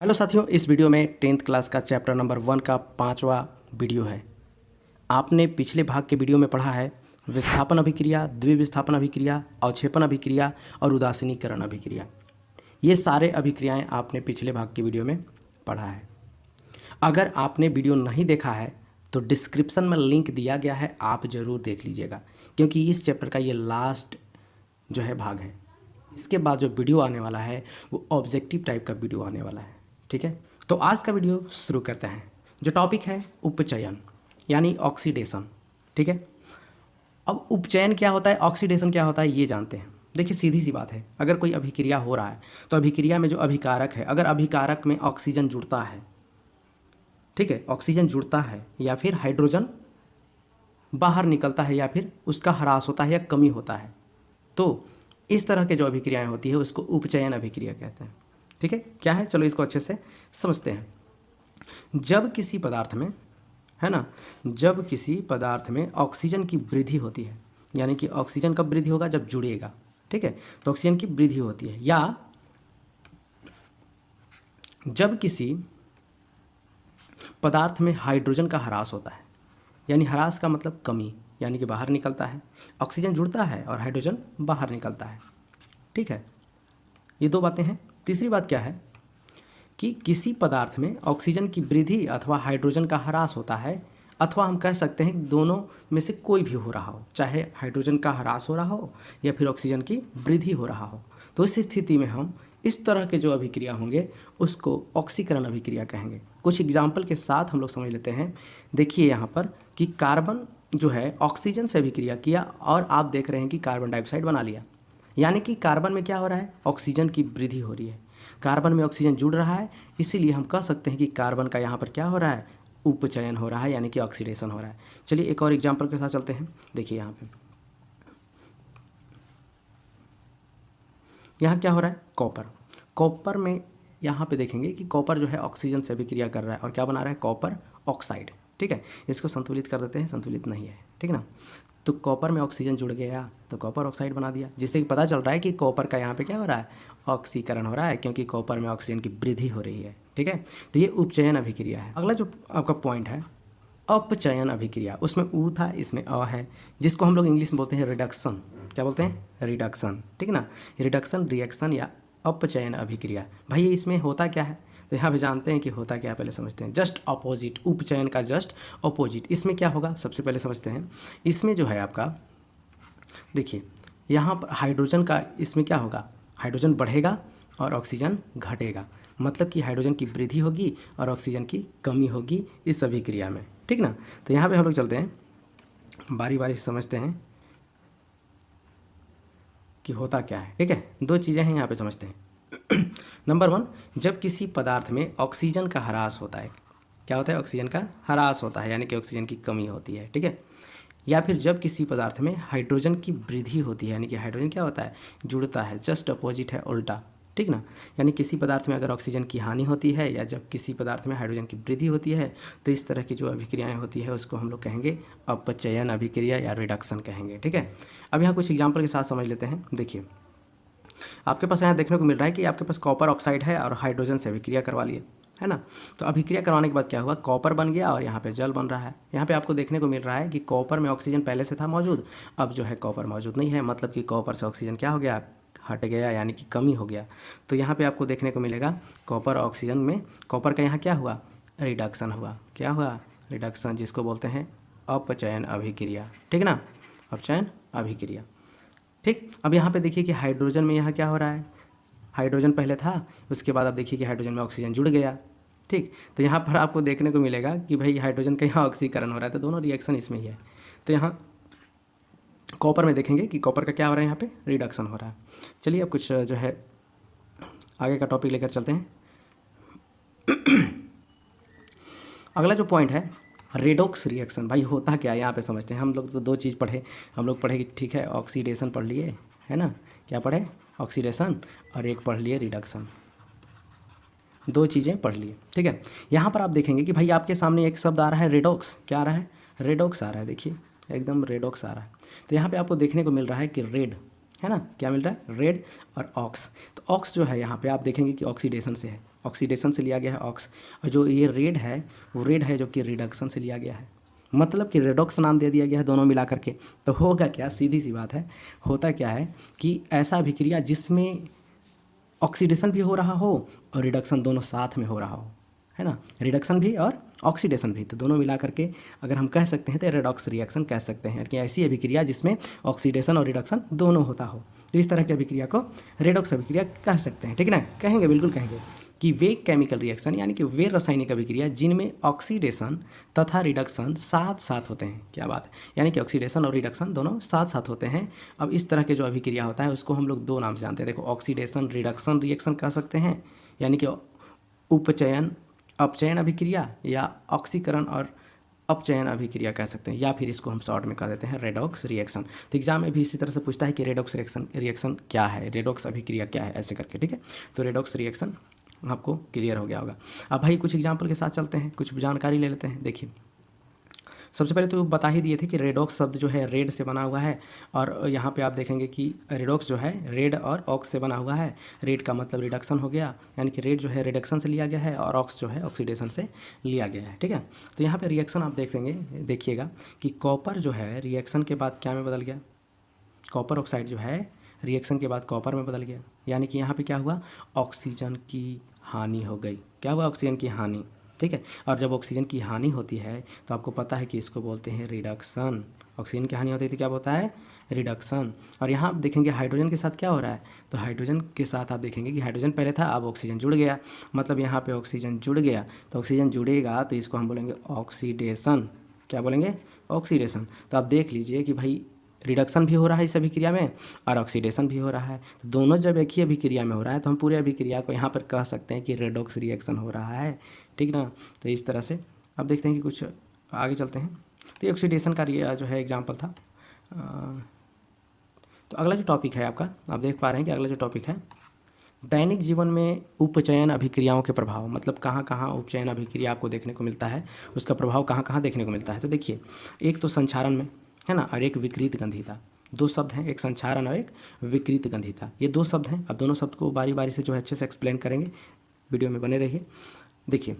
Hello साथियों, इस video में 10th क्लास का चैप्टर नंबर 1 का 5वां वीडियो है। आपने पिछले भाग के वीडियो में पढ़ा है विस्थापन अभिक्रिया, द्विविस्थापन अभिक्रिया, अवक्षेपण अभिक्रिया और उदासीनीकरण अभिक्रिया। ये सारे अभिक्रियाएं आपने पिछले भाग के वीडियो में पढ़ा है। अगर आपने वीडियो नहीं देखा है तो डिस्क्रिप्शन में लिंक दिया गया है, आप ज़रूर देख लीजिएगा, क्योंकि इस चैप्टर का ये लास्ट जो है भाग है। इसके बाद जो वीडियो आने वाला है वो ऑब्जेक्टिव टाइप का वीडियो आने वाला है। ठीक है, तो आज का वीडियो शुरू करते हैं। जो टॉपिक है उपचयन यानी ऑक्सीडेशन। ठीक है, अब उपचयन क्या होता है, ऑक्सीडेशन क्या होता है, ये जानते हैं। देखिए सीधी सी बात है, अगर कोई अभिक्रिया हो रहा है तो अभिक्रिया में जो अभिकारक है, अगर अभिकारक में ऑक्सीजन जुड़ता है, ठीक है, ऑक्सीजन जुड़ता है या फिर हाइड्रोजन बाहर निकलता है या फिर उसका ह्रास होता है या कमी होता है, तो इस तरह के जो अभिक्रियाएं होती है उसको उपचयन अभिक्रिया कहते हैं। ठीक है, क्या है, चलो इसको अच्छे से समझते हैं। जब किसी पदार्थ में, है ना, जब किसी पदार्थ में ऑक्सीजन की वृद्धि होती है, यानी कि ऑक्सीजन कब वृद्धि होगा, जब जुड़ेगा। ठीक है, तो ऑक्सीजन की वृद्धि होती है, या जब किसी पदार्थ में हाइड्रोजन का ह्रास होता है, यानी ह्रास का मतलब कमी, यानी कि बाहर निकलता है, ऑक्सीजन जुड़ता है और हाइड्रोजन बाहर निकलता है। ठीक है, ये दो बातें हैं। तीसरी बात क्या है कि किसी पदार्थ में ऑक्सीजन की वृद्धि अथवा हाइड्रोजन का ह्रास होता है, अथवा हम कह सकते हैं दोनों में से कोई भी हो रहा हो, चाहे हाइड्रोजन का ह्रास हो रहा हो या फिर ऑक्सीजन की वृद्धि हो रहा हो। तो इस स्थिति में हम इस तरह के जो अभिक्रिया होंगे उसको ऑक्सीकरण अभिक्रिया कहेंगे। कुछ एग्जाम्पल के साथ हम लोग समझ लेते हैं। देखिए यहाँ पर कि कार्बन जो है ऑक्सीजन से अभिक्रिया किया और आप देख रहे हैं कि कार्बन डाइऑक्साइड बना लिया, यानी कि कार्बन में क्या हो रहा है, ऑक्सीजन की वृद्धि हो रही है। कार्बन में ऑक्सीजन जुड़ रहा है, इसीलिए हम कह सकते हैं कि कार्बन का यहाँ पर क्या हो रहा है, उपचयन हो रहा है, यानी कि ऑक्सीडेशन हो रहा है। चलिए एक और एग्जांपल के साथ चलते हैं। देखिए यहाँ क्या हो रहा है, कॉपर में यहाँ पे देखेंगे कि कॉपर जो है ऑक्सीजन से अभिक्रिया कर रहा है और क्या बना रहा है, कॉपर ऑक्साइड। ठीक है, इसको संतुलित कर देते हैं, संतुलित नहीं है, ठीक ना। तो कॉपर में ऑक्सीजन जुड़ गया तो कॉपर ऑक्साइड बना दिया, जिससे कि पता चल रहा है कि कॉपर का यहाँ पे क्या हो रहा है, ऑक्सीकरण हो रहा है, क्योंकि कॉपर में ऑक्सीजन की वृद्धि हो रही है। ठीक है, तो ये उपचयन अभिक्रिया है। अगला जो आपका पॉइंट है अपचयन अभिक्रिया, उसमें ऊ था, इसमें अ है, जिसको हम लोग इंग्लिश में बोलते हैं रिडक्शन। क्या बोलते हैं, रिडक्शन। ठीक ना, रिडक्शन रिएक्शन या अपचयन अभिक्रिया। भाई ये इसमें होता क्या है, तो यहाँ पे जानते हैं कि होता क्या है, पहले समझते हैं। जस्ट अपोजिट, उपचयन का जस्ट अपोजिट। इसमें क्या होगा, सबसे पहले समझते हैं। इसमें जो है आपका, देखिए यहाँ पर हाइड्रोजन का, इसमें क्या होगा, हाइड्रोजन बढ़ेगा और ऑक्सीजन घटेगा, मतलब कि हाइड्रोजन की वृद्धि होगी और ऑक्सीजन की कमी होगी इस अभिक्रिया में। ठीक ना, तो यहाँ पे हम लोग चलते हैं, बारी बारी से समझते हैं कि होता क्या है। ठीक है, दो चीज़ें हैं यहाँ पे, समझते हैं। नंबर 1, जब किसी पदार्थ में ऑक्सीजन का ह्रास होता है, क्या होता है, ऑक्सीजन का ह्रास होता है, यानी कि ऑक्सीजन की कमी होती है। ठीक है, या फिर जब किसी पदार्थ में हाइड्रोजन की वृद्धि होती है, यानी कि हाइड्रोजन क्या होता है, जुड़ता है, जस्ट अपोजिट है, उल्टा। ठीक ना, यानी किसी पदार्थ में अगर ऑक्सीजन की हानि होती है या जब किसी पदार्थ में हाइड्रोजन की वृद्धि होती है, तो इस तरह की जो अभिक्रियाएं होती है उसको हम लोग कहेंगे अपचयन अभिक्रिया या रिडक्शन कहेंगे। ठीक है, अब यहाँ कुछ एग्जाम्पल के साथ समझ लेते हैं। देखिए आपके पास यहाँ देखने को मिल रहा है कि आपके पास कॉपर ऑक्साइड है और हाइड्रोजन से अभिक्रिया करवा लिए, है ना। तो अभिक्रिया करवाने के बाद क्या हुआ, कॉपर बन गया और यहाँ पे जल बन रहा है। यहाँ पे आपको देखने को मिल रहा है कि कॉपर में ऑक्सीजन पहले से था मौजूद, अब जो है कॉपर मौजूद नहीं है, मतलब कि कॉपर से ऑक्सीजन क्या हो गया, हट गया, यानी कि कमी हो गया। तो यहाँ पे आपको देखने को मिलेगा कॉपर ऑक्सीजन में, कॉपर का यहाँ क्या हुआ, रिडक्शन हुआ। क्या हुआ, रिडक्शन, जिसको बोलते हैं अपचयन अभिक्रिया। ठीक ना, अपचयन अभिक्रिया। ठीक, अब यहाँ पे देखिए कि हाइड्रोजन में यहाँ क्या हो रहा है, हाइड्रोजन पहले था, उसके बाद आप देखिए कि हाइड्रोजन में ऑक्सीजन जुड़ गया। ठीक, तो यहाँ पर आपको देखने को मिलेगा कि भाई हाइड्रोजन का यहाँ ऑक्सीकरण हो रहा है, तो दोनों रिएक्शन इसमें ही है। तो यहाँ कॉपर में देखेंगे कि कॉपर का क्या हो रहा है, यहाँ पे रिडक्शन हो रहा है। चलिए अब कुछ जो है आगे का टॉपिक लेकर चलते हैं। अगला जो पॉइंट है रेडॉक्स रिएक्शन। भाई होता क्या है यहाँ पे समझते हैं। हम लोग तो दो चीज़ पढ़े, हम लोग पढ़े कि ठीक है ऑक्सीडेशन पढ़ लिए, है ना, क्या पढ़े, ऑक्सीडेशन, और एक पढ़ लिए रिडक्शन, दो चीज़ें पढ़ लिए। ठीक है, यहाँ पर आप देखेंगे कि भाई आपके सामने एक शब्द आ रहा है रेडॉक्स। क्या आ रहा है, रेडॉक्स आ रहा है, देखिए एकदम रेडॉक्स आ रहा है। तो यहाँ पे आपको देखने को मिल रहा है कि रेड, है ना, क्या मिल रहा है, रेड और ऑक्स। तो ऑक्स जो है यहाँ पे आप देखेंगे कि ऑक्सीडेशन से है, ऑक्सीडेशन से लिया गया है ऑक्स, और जो ये रेड है वो रेड है जो कि रिडक्शन से लिया गया है, मतलब कि रेडॉक्स नाम दे दिया गया है दोनों मिला करके। तो होगा क्या, सीधी सी बात है, होता क्या है कि ऐसा अभिक्रिया जिसमें ऑक्सीडेशन भी हो रहा हो और रिडक्शन दोनों साथ में हो रहा हो, है ना, रिडक्शन भी और ऑक्सीडेशन भी, तो दोनों मिला करके अगर हम कह सकते हैं तो रेडॉक्स रिएक्शन कह सकते हैं कि ऐसी अभिक्रिया जिसमें ऑक्सीडेशन और रिडक्शन दोनों होता हो, तो इस तरह की अभिक्रिया को रेडॉक्स अभिक्रिया कह सकते हैं, ठीक है ना, कहेंगे, बिल्कुल कहेंगे कि वे केमिकल रिएक्शन यानी कि वे रासायनिक अभिक्रिया जिनमें ऑक्सीडेशन तथा रिडक्शन साथ साथ होते हैं। क्या बात है, यानी कि ऑक्सीडेशन और रिडक्शन दोनों साथ साथ होते हैं। अब इस तरह के जो अभिक्रिया होता है उसको हम लोग दो नाम से जानते हैं, देखो ऑक्सीडेशन रिडक्शन रिएक्शन कह सकते हैं, यानी कि उपचयन अपचयन अभिक्रिया, या ऑक्सीकरण और अपचयन अभिक्रिया कह सकते हैं, या फिर इसको हम शॉर्ट में कह देते हैं रेडॉक्स रिएक्शन। तो एग्जाम में भी इसी तरह से पूछता है कि रेडॉक्स रिएक्शन क्या है, रेडॉक्स अभिक्रिया क्या है, ऐसे करके, ठीक है। तो रेडॉक्स रिएक्शन आपको क्लियर हो गया होगा। अब भाई कुछ एग्जाम्पल के साथ चलते हैं, कुछ जानकारी ले लेते हैं। देखिए सबसे पहले तो बता ही दिए थे कि रेडॉक्स शब्द जो है रेड से बना हुआ है, और यहाँ पे आप देखेंगे कि रेडॉक्स जो है रेड और ऑक्स से बना हुआ है। रेड का मतलब रिडक्शन हो गया, यानी कि रेड जो है रिडक्शन से लिया गया है और ऑक्स जो है ऑक्सीडेशन से लिया गया है, ठीक है। तो यहाँ पे रिएक्शन आप देखेंगे, देखिएगा कि कॉपर जो है रिएक्शन के बाद क्या में बदल गया, कॉपर ऑक्साइड जो है रिएक्शन के बाद कॉपर में बदल गया, यानी कि यहाँ पे क्या हुआ, ऑक्सीजन की हानि हो गई। क्या हुआ, ऑक्सीजन की हानि, ठीक है। और जब ऑक्सीजन की हानि होती है तो आपको पता है कि इसको बोलते हैं रिडक्शन। ऑक्सीजन की हानि होती है तो क्या होता है, रिडक्शन। और यहाँ आप देखेंगे हाइड्रोजन के साथ क्या हो रहा है, तो हाइड्रोजन के साथ आप देखेंगे कि हाइड्रोजन पहले था, अब ऑक्सीजन जुड़ गया, मतलब यहाँ पे ऑक्सीजन जुड़ गया, तो ऑक्सीजन जुड़ेगा तो इसको हम बोलेंगे ऑक्सीडेशन। क्या बोलेंगे, ऑक्सीडेशन। तो आप देख लीजिए कि भाई रिडक्शन भी हो रहा है इस अभिक्रिया में और ऑक्सीडेशन भी हो रहा है, तो दोनों जब एक ही अभिक्रिया में हो रहा है तो हम पूरे अभिक्रिया को यहाँ पर कह सकते हैं कि रेडॉक्स रिएक्शन हो रहा है, ठीक ना। तो इस तरह से अब देखते हैं कि कुछ आगे चलते हैं। तो ये ऑक्सीडेशन का जो है एग्जाम्पल था। तो अगला जो टॉपिक है आपका, आप देख पा रहे हैं कि अगला जो टॉपिक है दैनिक जीवन में उपचयन अभिक्रियाओं के प्रभाव, मतलब कहाँ कहाँ उपचयन अभिक्रिया आपको देखने को मिलता है, उसका प्रभाव कहाँ कहाँ देखने को मिलता है। तो देखिए एक तो संचारण में है ना, और एक विकृत गंधिता, दो शब्द हैं, एक संचारण और एक विकृत गंधिता, ये दो शब्द हैं। अब दोनों शब्द को बारी बारी से जो है अच्छे से एक्सप्लेन करेंगे, वीडियो में बने रहिए। देखिए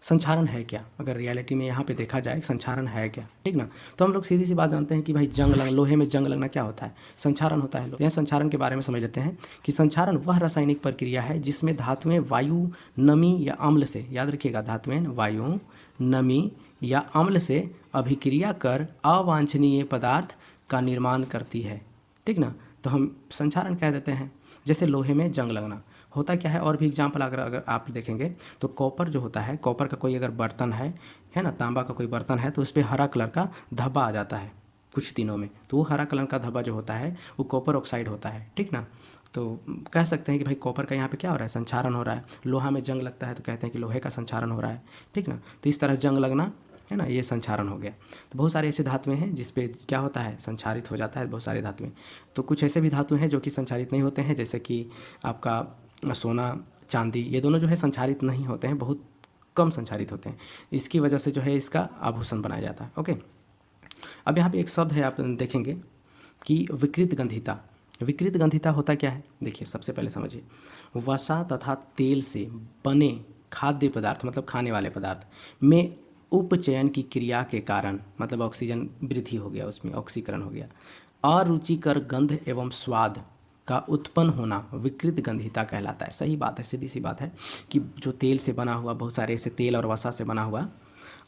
संचारण है क्या, अगर रियलिटी में यहाँ पे देखा जाए संचारण है क्या, ठीक ना, तो हम लोग सीधी सी बात जानते हैं कि भाई जंग लग, लोहे में जंग लगना क्या होता है, संचारण होता है। यहाँ संचारण के बारे में समझ लेते हैं कि संचारण वह रासायनिक प्रक्रिया है जिसमें धातुएं वायु, नमी या अम्ल से, याद रखिएगा धातुएं वायु, नमी या अम्ल से अभिक्रिया कर अवांछनीय पदार्थ का निर्माण करती है, ठीक ना। तो हम संचारण कह देते हैं। जैसे लोहे में जंग लगना होता क्या है, और भी एग्जाम्पल अगर आप देखेंगे तो कॉपर जो होता है, कॉपर का कोई अगर बर्तन है ना, तांबा का कोई बर्तन है, तो उस पर हरा कलर का धब्बा आ जाता है कुछ दिनों में, तो वो हरा कलर का धब्बा जो होता है वो कॉपर ऑक्साइड होता है, ठीक ना। तो कह सकते हैं कि भाई कॉपर का यहाँ पे क्या हो रहा है, संचारण हो रहा है। लोहा में जंग लगता है तो कहते हैं कि लोहे का संचारण हो रहा है, ठीक ना। तो इस तरह जंग लगना है ना, ये संचारण हो गया। तो बहुत सारे ऐसे धातुएं हैं जिसपे क्या होता है, संचारित हो जाता है बहुत सारी धातुएं। तो कुछ ऐसे भी धातु हैं जो कि संचारित नहीं होते हैं, जैसे कि आपका सोना, चांदी, ये दोनों जो है संचारित नहीं होते हैं, बहुत कम संचारित होते हैं। इसकी वजह से जो है इसका आभूषण बनाया जाता है। ओके, अब यहाँ पे एक शब्द है, आप देखेंगे कि विकृत गंधिता। विकृत गंधिता होता क्या है, देखिए सबसे पहले समझिए, वसा तथा तेल से बने खाद्य पदार्थ, मतलब खाने वाले पदार्थ में उपचयन की क्रिया के कारण, मतलब ऑक्सीजन वृद्धि हो गया, उसमें ऑक्सीकरण हो गया, अरुचिकर गंध एवं स्वाद का उत्पन्न होना विकृत गंधिता कहलाता है। सही बात है, सीधी सी बात है कि जो तेल से बना हुआ, बहुत सारे ऐसे तेल और वसा से बना हुआ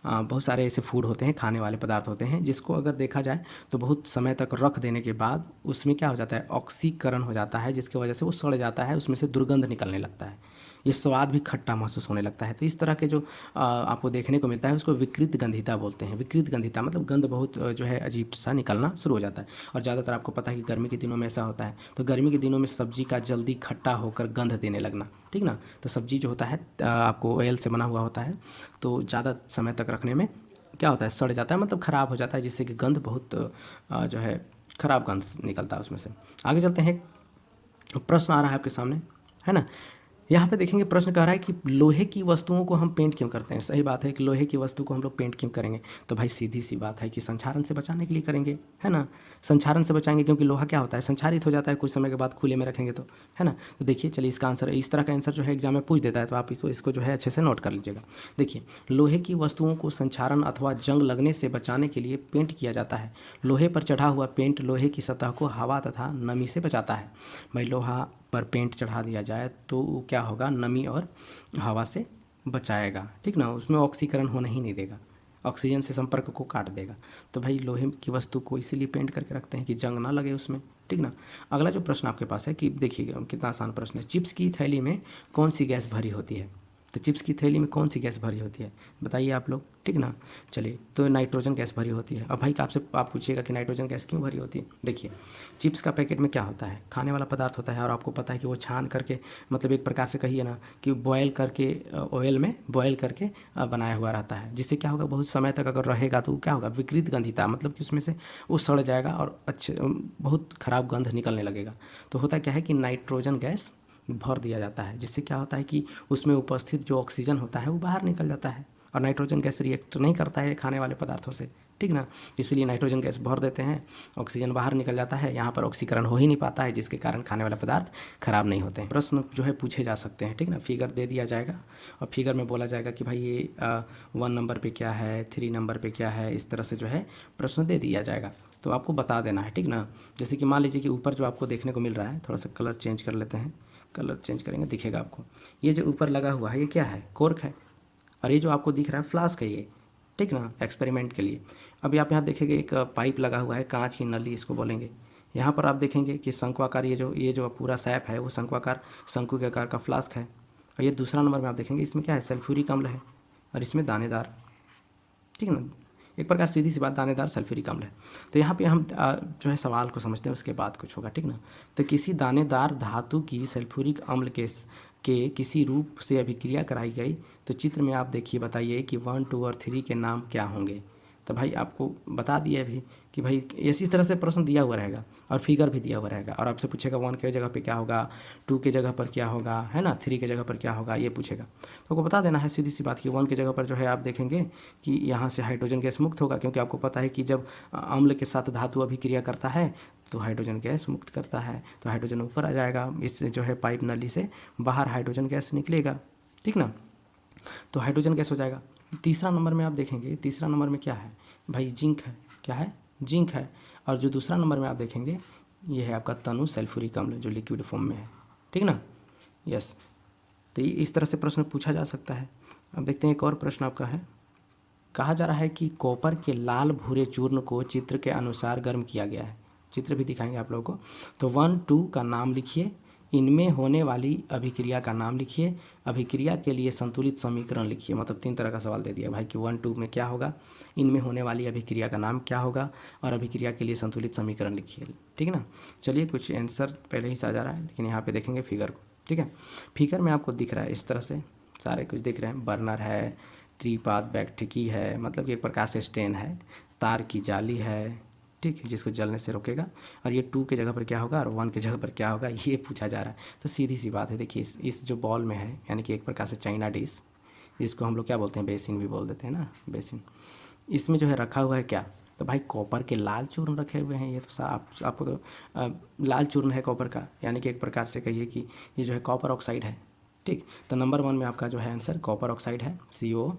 बहुत सारे ऐसे फूड होते हैं, खाने वाले पदार्थ होते हैं, जिसको अगर देखा जाए तो बहुत समय तक रख देने के बाद उसमें क्या हो जाता है, ऑक्सीकरण हो जाता है, जिसकी वजह से वो सड़ जाता है, उसमें से दुर्गंध निकलने लगता है, ये स्वाद भी खट्टा महसूस होने लगता है। तो इस तरह के जो आपको देखने को मिलता है उसको विकृत गंधिता बोलते हैं। विकृत गंधिता मतलब गंध बहुत जो है अजीब सा निकलना शुरू हो जाता है। और ज़्यादातर आपको पता है कि गर्मी के दिनों में ऐसा होता है, तो गर्मी के दिनों में सब्जी का जल्दी खट्टा होकर गंध देने लगना, ठीक ना। तो सब्जी जो होता है आपको ऑयल से बना हुआ होता है, तो ज़्यादा समय तक रखने में क्या होता है, सड़ जाता है, मतलब ख़राब हो जाता है, जिससे कि गंध बहुत जो है ख़राब गंध निकलता है उसमें से। आगे चलते हैं, प्रश्न आ रहा है आपके सामने, है ना। यहाँ पे देखेंगे प्रश्न कह रहा है कि लोहे की वस्तुओं को हम पेंट क्यों करते हैं। सही बात है कि लोहे की वस्तु को हम लोग पेंट क्यों करेंगे, तो भाई सीधी सी बात है कि संक्षारण से बचाने के लिए करेंगे, है ना। संक्षारण से बचाएंगे क्योंकि लोहा क्या होता है, संक्षारित हो जाता है कुछ समय के बाद खुले में रखेंगे तो, है ना। तो देखिए चलिए इसका आंसर, इस तरह का आंसर जो है एग्जाम में पूछ देता है, तो आप इसको जो है अच्छे से नोट कर लीजिएगा। देखिए लोहे की वस्तुओं को संक्षारण अथवा जंग लगने से बचाने के लिए पेंट किया जाता है। लोहे पर चढ़ा हुआ पेंट लोहे की सतह को हवा तथा नमी से बचाता है। भाई लोहा पर पेंट चढ़ा दिया जाए तो वो क्या होगा, नमी और हवा से बचाएगा, ठीक ना। उसमें ऑक्सीकरण होने ही नहीं देगा, ऑक्सीजन से संपर्क को काट देगा। तो भाई लोहे की वस्तु को इसीलिए पेंट करके रखते हैं कि जंग ना लगे उसमें, ठीक ना। अगला जो प्रश्न आपके पास है कि देखिएगा कितना आसान प्रश्न है, चिप्स की थैली में कौन सी गैस भरी होती है। तो चिप्स की थैली में कौन सी गैस भरी होती है बताइए आप लोग, ठीक ना। चलिए तो नाइट्रोजन गैस भरी होती है। अब भाई आपसे आप पूछिएगा कि नाइट्रोजन गैस क्यों भरी होती है। देखिए चिप्स का पैकेट में क्या होता है, खाने वाला पदार्थ होता है, और आपको पता है कि वो छान करके, मतलब एक प्रकार से कहिए ना कि बॉयल करके, ऑयल में बॉयल करके बनाया हुआ रहता है, जिससे क्या होगा बहुत समय तक अगर रहेगा तो क्या होगा, विकृत गंधिता, मतलब कि उसमें से वो सड़ जाएगा और अच्छे बहुत ख़राब गंध निकलने लगेगा। तो होता क्या है कि नाइट्रोजन गैस भर दिया जाता है, जिससे क्या होता है कि उसमें उपस्थित जो ऑक्सीजन होता है वो बाहर निकल जाता है, और नाइट्रोजन गैस रिएक्ट नहीं करता है खाने वाले पदार्थों से, ठीक ना। इसलिए नाइट्रोजन गैस भर देते हैं, ऑक्सीजन बाहर निकल जाता है, यहाँ पर ऑक्सीकरण हो ही नहीं पाता है, जिसके कारण खाने वाले पदार्थ खराब नहीं होते हैं। प्रश्न जो है पूछे जा सकते हैं, ठीक ना। फिगर दे दिया जाएगा और फिगर में बोला जाएगा कि भाई ये 1 नंबर पे क्या है, 3 नंबर पे क्या है, इस तरह से जो है प्रश्न दे दिया जाएगा, तो आपको बता देना है, ठीक ना। जैसे कि मान लीजिए कि ऊपर जो आपको देखने को मिल रहा है, थोड़ा सा कलर चेंज कर लेते हैं, कलर चेंज करेंगे दिखेगा आपको, ये जो ऊपर लगा हुआ है ये क्या है, कोर्क है, और ये जो आपको दिख रहा है फ्लास्क है ये, ठीक ना, एक्सपेरिमेंट के लिए। अभी आप यहाँ देखेंगे एक पाइप लगा हुआ है, कांच की नली इसको बोलेंगे। यहाँ पर आप देखेंगे कि शंक्वाकार, ये जो पूरा सैप है वो शंक्वाकार, शंकु के आकार का फ्लास्क है। और ये दूसरा नंबर में आप देखेंगे इसमें क्या है, सल्फ्यूरिक अम्ल है, और इसमें दानेदार, ठीक है ना, एक प्रकार सीधी सी बात, दानेदार सल्फ्यूरिक अम्ल है। तो यहाँ पे हम जो है सवाल को समझते हैं, उसके बाद कुछ होगा, ठीक ना। तो किसी दानेदार धातु की सल्फ्यूरिक अम्ल के किसी रूप से अभिक्रिया कराई गई, तो चित्र में आप देखिए, बताइए कि 1, 2 और 3 के नाम क्या होंगे। तो भाई आपको बता दिया अभी कि भाई इसी तरह से प्रश्न दिया हुआ रहेगा और फिगर भी दिया हुआ रहेगा, और आपसे पूछेगा 1 के जगह पे क्या होगा, 2 के जगह पर क्या होगा, है ना, 3 के जगह पर क्या होगा, ये पूछेगा। तो आपको बता देना है सीधी सी बात कि 1 के जगह पर जो है आप देखेंगे कि यहाँ से हाइड्रोजन गैस मुक्त होगा, क्योंकि आपको पता है कि जब अम्ल के साथ धातु अभिक्रिया करता है तो हाइड्रोजन गैस मुक्त करता है, तो हाइड्रोजन ऊपर आ जाएगा, इससे जो है पाइप नली से बाहर हाइड्रोजन गैस निकलेगा, ठीक ना। तो हाइड्रोजन गैस हो जाएगा। तीसरा नंबर में आप देखेंगे, तीसरा नंबर में क्या है भाई, जिंक है, क्या है, जिंक है। और जो दूसरा नंबर में आप देखेंगे ये है आपका तनु सल्फ्यूरिक अम्ल, जो लिक्विड फॉर्म में है, ठीक ना, यस। तो ये इस तरह से प्रश्न पूछा जा सकता है। अब देखते हैं एक और प्रश्न आपका है, कहा जा रहा है कि कॉपर के लाल भूरे चूर्ण को चित्र के अनुसार गर्म किया गया है, चित्र भी दिखाएंगे आप लोगों को। तो 1, 2 का नाम लिखिए, इनमें होने वाली अभिक्रिया का नाम लिखिए, अभिक्रिया के लिए संतुलित समीकरण लिखिए। मतलब 3 तरह का सवाल दे दिया भाई कि 1, 2 में क्या होगा, इनमें होने वाली अभिक्रिया का नाम क्या होगा, और अभिक्रिया के लिए संतुलित समीकरण लिखिए, ठीक है ना। चलिए कुछ आंसर पहले ही आ जा रहा है, लेकिन यहाँ पे देखेंगे फिगर को, ठीक है। फिगर में आपको दिख रहा है इस तरह से सारे कुछ दिख रहे हैं, बर्नर है, त्रिपाद बैक्टिकी है, मतलब कि एक प्रकार से स्टेन है, तार की जाली है, ठीक है, जिसको जलने से रोकेगा। और ये 2 के जगह पर क्या होगा और 1 के जगह पर क्या होगा, ये पूछा जा रहा है। तो सीधी सी बात है, देखिए इस जो बॉल में है, यानी कि एक प्रकार से चाइना डिश, जिसको हम लोग क्या बोलते हैं, बेसिन भी बोल देते हैं ना, बेसिन, इसमें जो है रखा हुआ है क्या, तो भाई कॉपर के लाल चूर्ण रखे हुए हैं। ये तो आपको तो लाल चूर्ण है कॉपर का, यानी कि एक प्रकार से कहिए कि ये जो है कॉपर ऑक्साइड है, ठीक। तो नंबर 1 में आपका जो है आंसर कॉपर ऑक्साइड है, CO।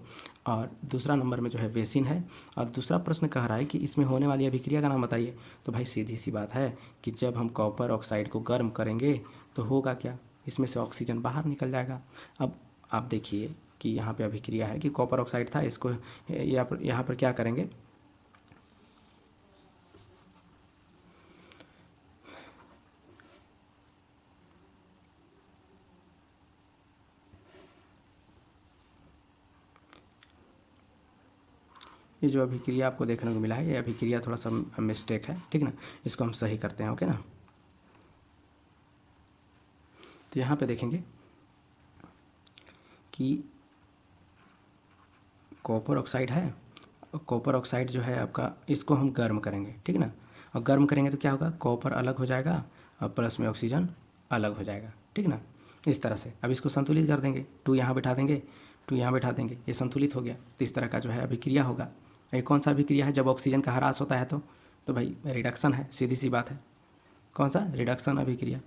और दूसरा नंबर में जो है बेसिन है। और दूसरा प्रश्न कह रहा है कि इसमें होने वाली अभिक्रिया का नाम बताइए। तो भाई सीधी सी बात है कि जब हम कॉपर ऑक्साइड को गर्म करेंगे तो होगा क्या, इसमें से ऑक्सीजन बाहर निकल जाएगा। अब आप देखिए कि यहाँ पे अभिक्रिया है कि कॉपर ऑक्साइड था, इसको यहाँ पर क्या करेंगे, ये जो अभिक्रिया आपको देखने को मिला है, ये अभिक्रिया थोड़ा सा मिस्टेक है, ठीक ना, इसको हम सही करते हैं, ओके ना। तो यहाँ पे देखेंगे कि कॉपर ऑक्साइड है, और कॉपर ऑक्साइड जो है आपका, इसको हम गर्म करेंगे, ठीक ना। और गर्म करेंगे तो क्या होगा, कॉपर अलग हो जाएगा और प्लस में ऑक्सीजन अलग हो जाएगा, ठीक ना। इस तरह से। अब इसको संतुलित कर देंगे, 2 यहाँ बैठा देंगे, 2 यहाँ बैठा देंगे, ये संतुलित हो गया। तो इस तरह का जो है अभिक्रिया होगा। ये कौन सा अभिक्रिया है? जब ऑक्सीजन का ह्रास होता है तो भाई रिडक्शन है, सीधी सी बात है। कौन सा? रिडक्शन अभिक्रिया,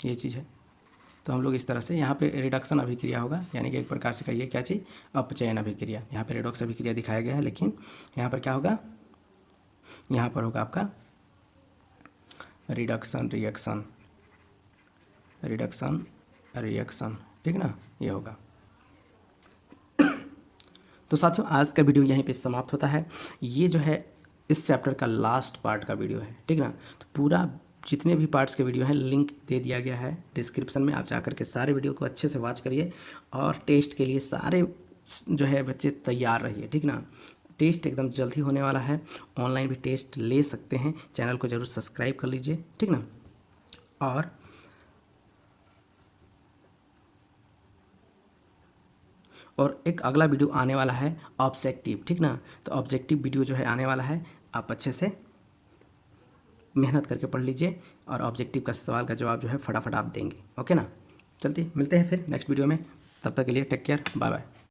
ये चीज़ है। तो हम लोग इस तरह से यहाँ पे रिडक्शन अभिक्रिया होगा, यानी कि एक प्रकार से कहिए क्या चीज़? अपचयन अभिक्रिया। यहाँ पे रेडॉक्स अभिक्रिया दिखाया गया है, लेकिन यहाँ पर क्या होगा? यहाँ पर होगा आपका रिडक्शन रिएक्शन, रिडक्शन रिएक्शन, ठीक ना, ये होगा। तो साथियों आज का वीडियो यहीं पे समाप्त होता है। ये जो है इस चैप्टर का लास्ट पार्ट का वीडियो है, ठीक ना। तो पूरा जितने भी पार्ट्स के वीडियो हैं लिंक दे दिया गया है डिस्क्रिप्शन में, आप जाकर के सारे वीडियो को अच्छे से वॉच करिए और टेस्ट के लिए सारे जो है बच्चे तैयार रहिए, ठीक ना। टेस्ट एकदम जल्द ही होने वाला है, ऑनलाइन भी टेस्ट ले सकते हैं। चैनल को ज़रूर सब्सक्राइब कर लीजिए, ठीक ना। और एक अगला वीडियो आने वाला है ऑब्जेक्टिव, ठीक ना। तो ऑब्जेक्टिव वीडियो जो है आने वाला है, आप अच्छे से मेहनत करके पढ़ लीजिए और ऑब्जेक्टिव का सवाल का जवाब जो है फटाफट आप देंगे, ओके ना। चलते मिलते हैं फिर नेक्स्ट वीडियो में, तब तक के लिए टेक केयर, बाय बाय।